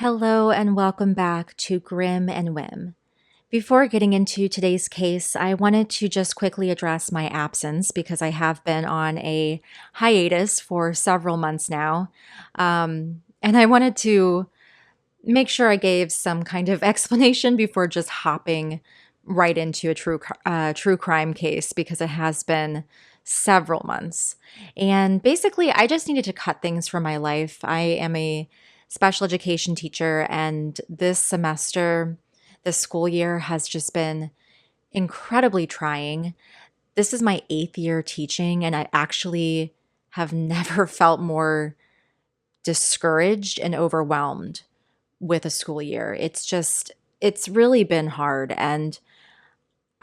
Hello and welcome back to Grim and Whim. Before getting into today's case, I wanted to just quickly address my absence because I have been on a hiatus for several months now. And I wanted to make sure I gave some kind of explanation before just hopping right into a true crime case because it has been several months. And basically, I just needed to cut things from my life. I am a special education teacher, and this semester, this school year has just been incredibly trying. This is my 8th year teaching, and I actually have never felt more discouraged and overwhelmed with a school year. It's really been hard. And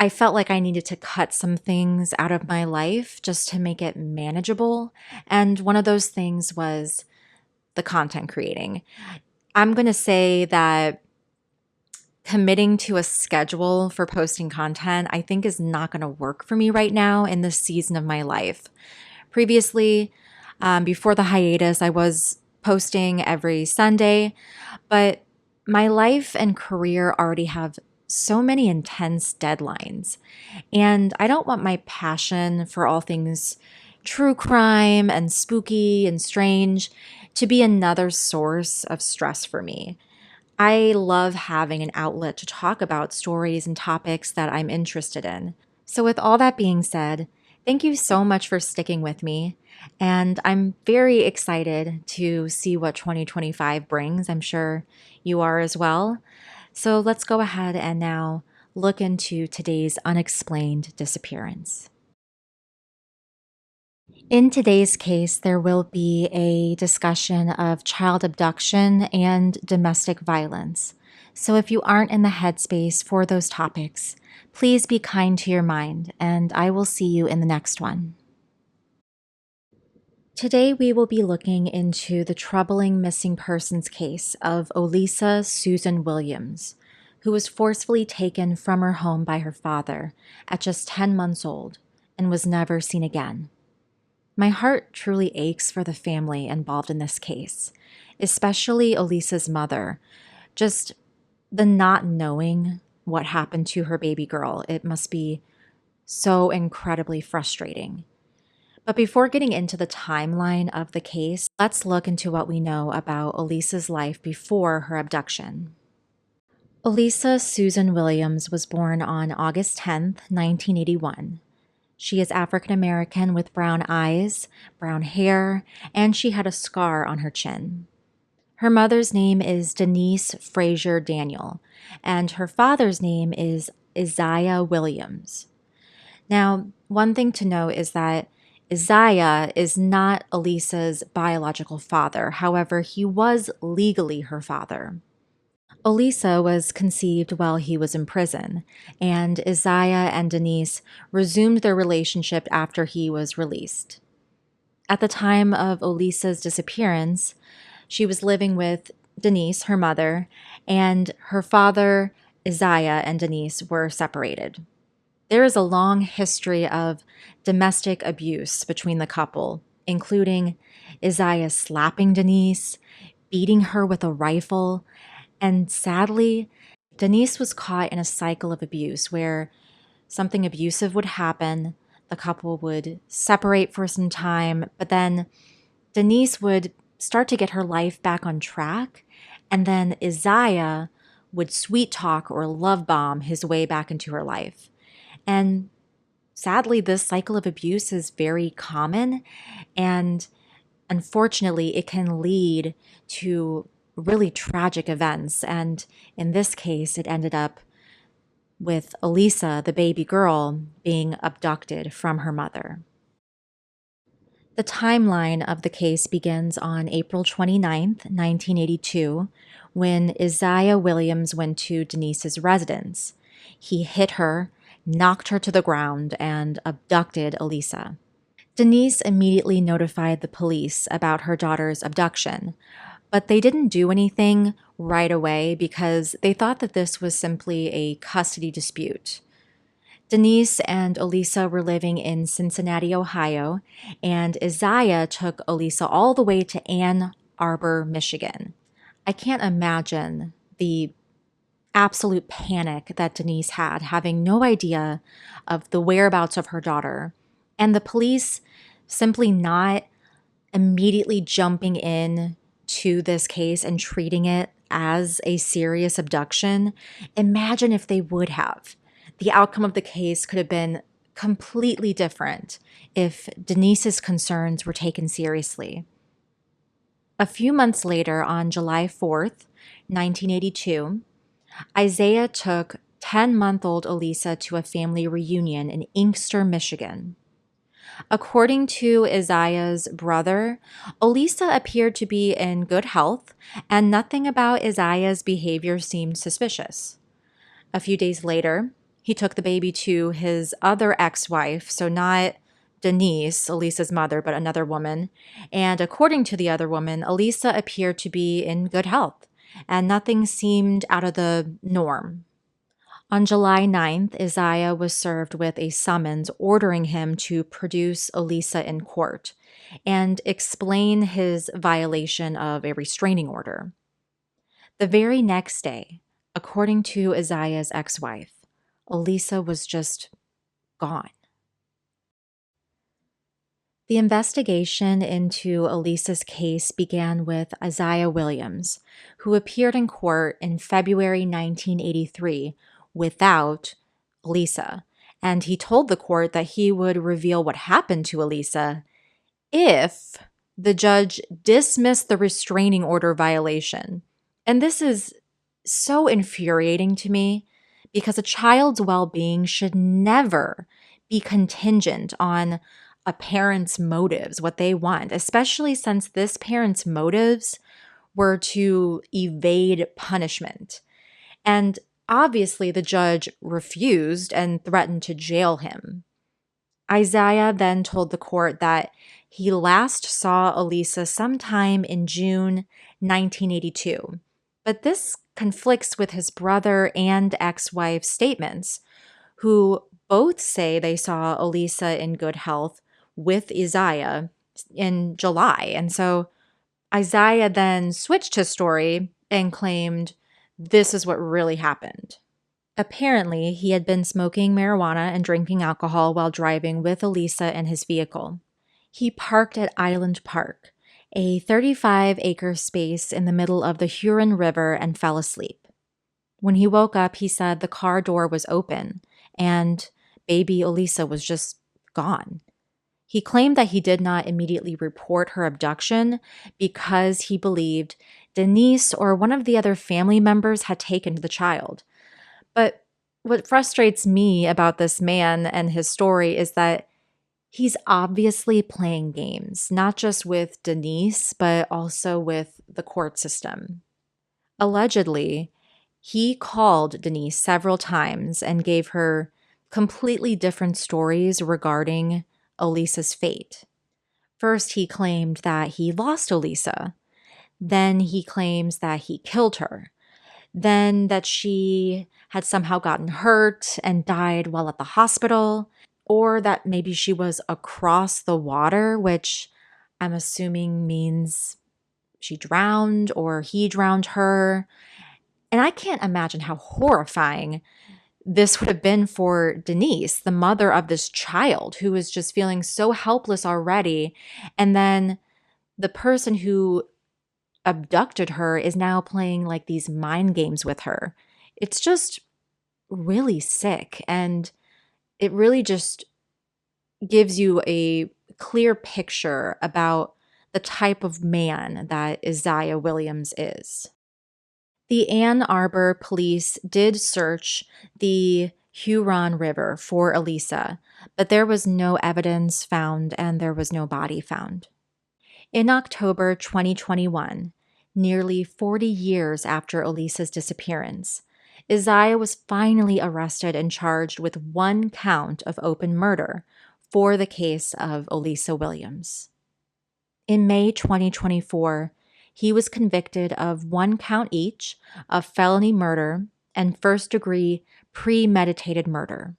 I felt like I needed to cut some things out of my life just to make it manageable. And one of those things was the content creating. I'm going to say that committing to a schedule for posting content, I think is not going to work for me right now in this season of my life. Previously, before the hiatus, I was posting every Sunday, but my life and career already have so many intense deadlines. And I don't want my passion for all things true crime and spooky and strange to be another source of stress for me. I love having an outlet to talk about stories and topics that I'm interested in. So, with all that being said, thank you so much for sticking with me. And I'm very excited to see what 2025 brings. I'm sure you are as well. So, let's go ahead and now look into today's unexplained disappearance. In today's case, there will be a discussion of child abduction and domestic violence. So if you aren't in the headspace for those topics, please be kind to your mind, and I will see you in the next one. Today, we will be looking into the troubling missing persons case of Olisa Susan Williams, who was forcefully taken from her home by her father at just 10 months old and was never seen again. My heart truly aches for the family involved in this case, especially Olisa's mother. Just the not knowing what happened to her baby girl, it must be so incredibly frustrating. But before getting into the timeline of the case, let's look into what we know about Olisa's life before her abduction. Olisa Susan Williams was born on August 10th, 1981. She is African American with brown eyes, brown hair, and she had a scar on her chin. Her mother's name is Denise Frazier Daniel, and her father's name is Isaiah Williams. Now, one thing to note is that Isaiah is not Elisa's biological father. However, he was legally her father. Olisa was conceived while he was in prison, and Isaiah and Denise resumed their relationship after he was released. At the time of Olisa's disappearance, she was living with Denise, her mother, and her father, Isaiah, and Denise were separated. There is a long history of domestic abuse between the couple, including Isaiah slapping Denise, beating her with a rifle, and sadly, Denise was caught in a cycle of abuse where something abusive would happen, the couple would separate for some time, but then Denise would start to get her life back on track, and then Isaiah would sweet talk or love bomb his way back into her life. And sadly, this cycle of abuse is very common, and unfortunately, it can lead to really tragic events. And in this case, it ended up with Olisa, the baby girl, being abducted from her mother. The timeline of the case begins on April 29th, 1982, when Isaiah Williams went to Denise's residence. He hit her, knocked her to the ground, and abducted Olisa. Denise immediately notified the police about her daughter's abduction, but they didn't do anything right away because they thought that this was simply a custody dispute. Denise and Olisa were living in Cincinnati, Ohio, and Isaiah took Olisa all the way to Ann Arbor, Michigan. I can't imagine the absolute panic that Denise had, having no idea of the whereabouts of her daughter, and the police simply not immediately jumping in to this case and treating it as a serious abduction. Imagine if they would have. The outcome of the case could have been completely different if Denise's concerns were taken seriously. A few months later, on July 4th, 1982, Isaiah took 10-month-old Olisa to a family reunion in Inkster, Michigan. According to Isaiah's brother, Olisa appeared to be in good health, and nothing about Isaiah's behavior seemed suspicious. A few days later, he took the baby to his other ex-wife, so not Denise, Elisa's mother, but another woman. And according to the other woman, Olisa appeared to be in good health, and nothing seemed out of the norm. On July 9th, Isaiah was served with a summons ordering him to produce Olisa in court and explain his violation of a restraining order. The very next day, according to Isaiah's ex-wife, Olisa was just gone. The investigation into Elisa's case began with Isaiah Williams, who appeared in court in February 1983 without Elisa, and he told the court that he would reveal what happened to Elisa if the judge dismissed the restraining order violation. And this is so infuriating to me because a child's well-being should never be contingent on a parent's motives, what they want, especially since this parent's motives were to evade punishment. And obviously, the judge refused and threatened to jail him. Isaiah then told the court that he last saw Olisa sometime in June 1982. But this conflicts with his brother and ex-wife's statements, who both say they saw Olisa in good health with Isaiah in July. And so Isaiah then switched his story and claimed this is what really happened. Apparently, he had been smoking marijuana and drinking alcohol while driving with Olisa in his vehicle. He parked at Island Park, a 35-acre space in the middle of the Huron River, and fell asleep. When he woke up, he said the car door was open and baby Olisa was just gone. He claimed that he did not immediately report her abduction because he believed Denise or one of the other family members had taken the child. But what frustrates me about this man and his story is that he's obviously playing games, not just with Denise, but also with the court system. Allegedly, he called Denise several times and gave her completely different stories regarding Olisa's fate. First, he claimed that he lost Olisa. Then he claims that he killed her. Then that she had somehow gotten hurt and died while at the hospital, or that maybe she was across the water, which I'm assuming means she drowned or he drowned her. And I can't imagine how horrifying this would have been for Denise, the mother of this child who is just feeling so helpless already. And then the person who abducted her is now playing like these mind games with her. It's just really sick. And it really just gives you a clear picture about the type of man that Isaiah Williams is. The Ann Arbor police did search the Huron River for Olisa, but there was no evidence found and there was no body found. In October 2021, nearly 40 years after Olisa's disappearance, Isaiah was finally arrested and charged with one count of open murder for the case of Olisa Williams. In May 2024, he was convicted of one count each of felony murder and first-degree premeditated murder.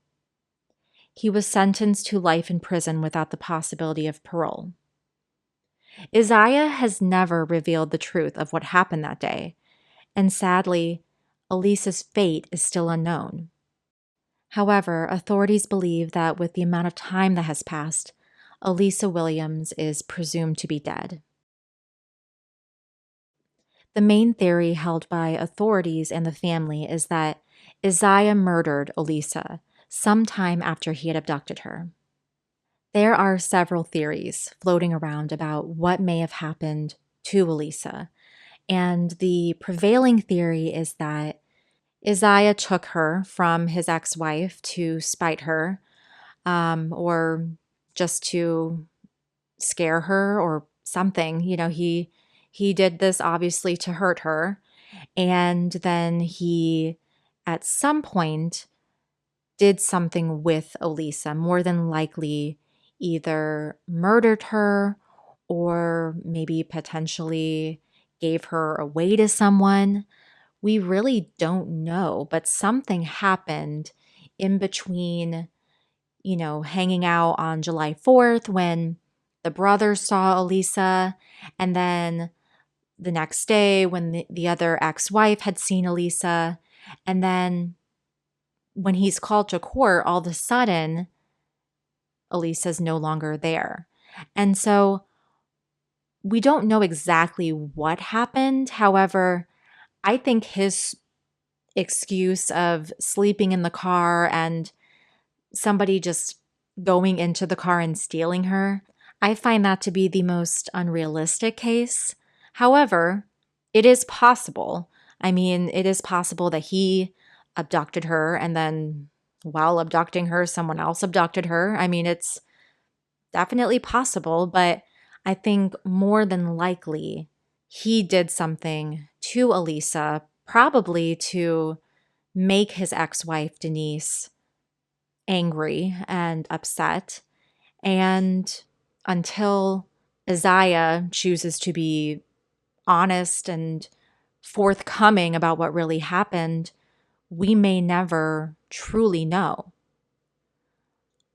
He was sentenced to life in prison without the possibility of parole. Isaiah has never revealed the truth of what happened that day, and sadly, Elisa's fate is still unknown. However, authorities believe that with the amount of time that has passed, Olisa Williams is presumed to be dead. The main theory held by authorities and the family is that Isaiah murdered Olisa sometime after he had abducted her. There are several theories floating around about what may have happened to Olisa, and the prevailing theory is that Isaiah took her from his ex wife to spite her, or just to scare her or something. He did this obviously to hurt her, and then he at some point did something with Olisa, more than likely either murdered her or maybe potentially gave her away to someone. We really don't know, but something happened in between, hanging out on July 4th when the brothers saw Olisa, and then the next day when the other ex-wife had seen Olisa, and then when he's called to court, all of a sudden, Elisa's no longer there. And so we don't know exactly what happened. However, I think his excuse of sleeping in the car and somebody just going into the car and stealing her, I find that to be the most unrealistic case. However, it is possible. I mean, it is possible that he abducted her and then while abducting her, someone else abducted her. I mean, it's definitely possible, but I think more than likely he did something to Olisa, probably to make his ex wife, Denise, angry and upset. And until Isaiah chooses to be honest and forthcoming about what really happened, we may never truly know.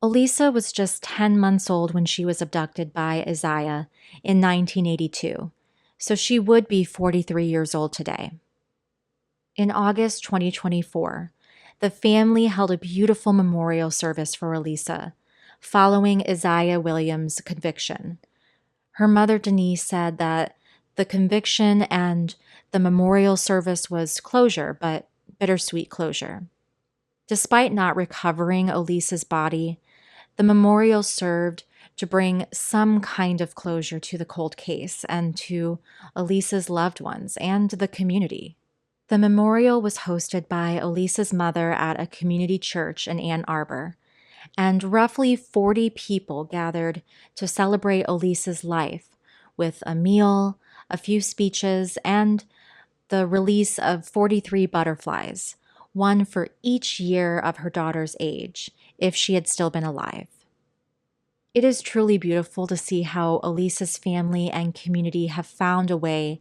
Olisa was just 10 months old when she was abducted by Isaiah in 1982, so she would be 43 years old today. In August 2024, the family held a beautiful memorial service for Olisa, following Isaiah Williams' conviction. Her mother, Denise, said that the conviction and the memorial service was closure, but bittersweet closure. Despite not recovering Olisa's body, the memorial served to bring some kind of closure to the cold case and to Olisa's loved ones and the community. The memorial was hosted by Olisa's mother at a community church in Ann Arbor, and roughly 40 people gathered to celebrate Olisa's life with a meal, a few speeches, and the release of 43 butterflies, one for each year of her daughter's age, if she had still been alive. It is truly beautiful to see how Olisa's family and community have found a way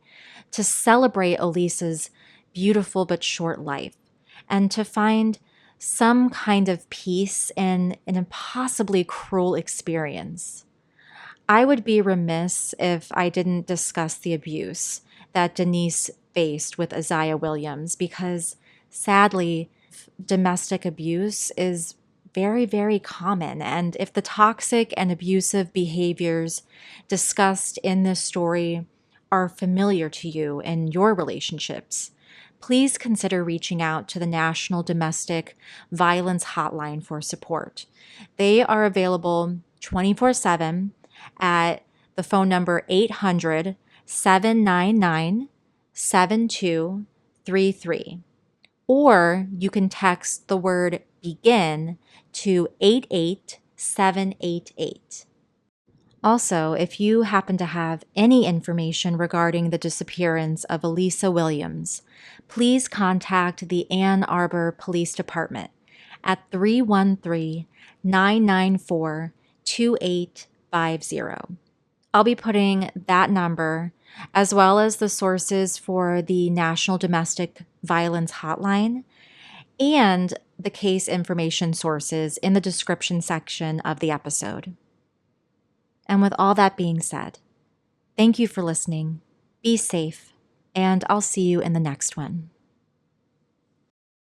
to celebrate Olisa's beautiful but short life and to find some kind of peace in an impossibly cruel experience. I would be remiss if I didn't discuss the abuse that Denise faced with Isaiah Williams because sadly, domestic abuse is very, very common. And if the toxic and abusive behaviors discussed in this story are familiar to you in your relationships, please consider reaching out to the National Domestic Violence Hotline for support. They are available 24/7 at the phone number 800-799-7233. Or you can text the word begin to 88788. Also, if you happen to have any information regarding the disappearance of Olisa Williams, please contact the Ann Arbor Police Department at 313-994-2850. I'll be putting that number as well as the sources for the National Domestic Violence Hotline and the case information sources in the description section of the episode. And with all that being said, Thank you for listening. Be safe, and I'll see you in the next one.